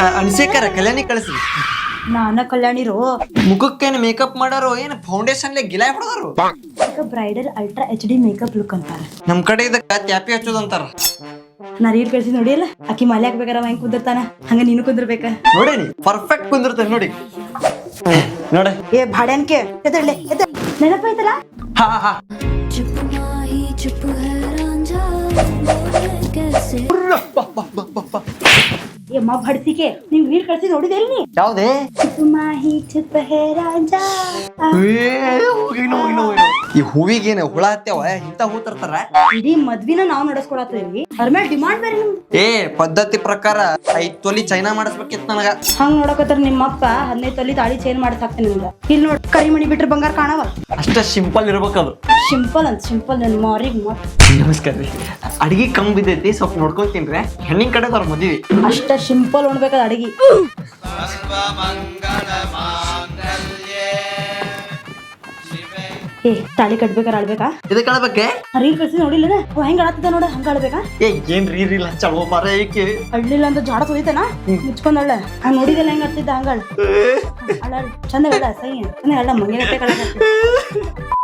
ಅನಿಸೇಕರ ಕಲ್ಯಾಣಿ ಕಳಿಸ್ರಿ. ನಾನ ಕಲ್ಯಾಣಿರು ಮುಖಕ್ಕೇನು ಮೇಕಪ್ ಮಾಡಾರೋ ಏನು ಫೌಂಡೇಶನ್ ಗಿಲಾಯ್ ಹೊಡೆದಾರು. Bridal ultra HD makeup look ಅಂತಾರ. ನಮ್ ಕಡೆ ಇದಕ್ಕ ತ್ಯಾಪಿ ಹಚ್ಚೋದಂತಾರ. ನಾ ರೀಲ್ ಕಳ್ಸಿ ನೋಡಿಯಲ್ಲ, ಆಕಿ ಮಾಲೆ ಹಾಕ್ಬೇಕಾರ ಹೆಂಗ್ ಕುಂದಿರ್ತಾನ ಹಂಗ ನೀನು ಕುಂದಿರ್ಬೇಕ. ನೋಡೇನಿ ಪರ್ಫೆಕ್ಟ್ ಕುಂದಿರ್ತೇನೆ ನೋಡಿ. ನೋಡ ಏ ಭಾಡ್ಯಾನ್ಕೆ ನೆನಪಾಯ್ತಲ್ಲ. ಹಾ ಹಾ ಏ ಮಾ ಭಡ್ಸಿಕೆ ನಿಂಗ್ ರೀಲ್ ಕಳ್ಸಿ ನೋಡಿದೆ ನೀ? ಯಾವ್ದೇ ಮಾಹಿ ಚುಪ್ ಹೇ ರಾಜಾ. ಈ ಹೂವಿಗೇನು ಹುಳ ಹತ್ಯಾವ ಇಂತ ಹೂ ತರ್ತಾರ. ಇಡೀ ಮದ್ವಿನ ನಾವ್ ನಡೆಸ್ಕೊಳತ್ತೀವಿ, ಅದ್ರ ಮೇಲೆ ಡಿಮಾಂಡ್ ಬೇರೆ ನಿಮ್ದು. ಏ ಪದ್ಧತಿ ಪ್ರಕಾರ 5 ತೊಲಿ ಚೈನಾ ಮಾಡಿಸ್ಬೇಕಿತ್ತು ನನಗ. ಹಂಗ್ ನೋಡಕತ್ತಾರ ನಿಮ್ಮಪ್ಪ 15 ತೊಲಿ ತಾಳಿ ಚೇಂಜ್ ಮಾಡಕ್ ಹಾಕ್ತಾನೆ ನಿಮ್ಗ. ಇಲ್ಲಿ ನೋಡ್ ಕರಿಮಣಿ ಬಿಟ್ರೆ ಬಂಗಾರ ಕಾಣವ. ಅಷ್ಟ ಸಿಂಪಲ್ ಇರ್ಬೇಕದು. ಸಿಂಪಲ್ ಅಂತ ಸಿಂಪಲ್ ನನ್ ಮಾರಿಗೆ ಮತ್ ನಮಸ್ಕಾರ ರೀ. ಅಡಿಗೆ ಕಮ್ಮಿ ಬಿದ್ದೈತಿ, ಸ್ವಲ್ಪ ನೋಡ್ಕೊತೀನ್ರಿ. ಹೆಣ್ಣಿನ ಕಡೆ ಅವ್ರ ಮದ್ವಿ ಅಷ್ಟ ಸಿಂಪಲ್ ಉಣ್ಬೇಕದ ಅಡಿಗೆ. ಏ ತಾಳಿ ಕಟ್ಬೇಕಾರ ಅಳ್ಬೇಕಾ? ಇದಕ್ಕೆ ಅಳ್ಬೇಕೆ? ರೀಲ್ ಕಳ್ಸಿ ನೋಡಿಲ್ಲ ಹೆಂಗ್ ಅಳತ್ತಿದ ನೋಡ ಹಂಗ ಅಳ್ಬೇಕಾ? ಏ ಏನ್ ರೀರಿಲ್ಲ ಚಲೋ ಮಾರ ಏಕೆ ಅಳ್ಳಿಲ್ಲ ಅಂತ ಜಾಡ ತೊಳಿತಾನ ಮುಚ್ಕೊಂಡ್ ಅಳ್ಳ. ಹಂಗ ನೋಡಿದಲ್ಲ ಹೆಂಗ್ ಹತ್ತಿದ್ದ ಹಂಗ ಅಳ್ಳ ಚಂದ ಅಳ್ಳ ಸೈ ಚಂದ ಅಳ್ಳ ಮಂಗೆ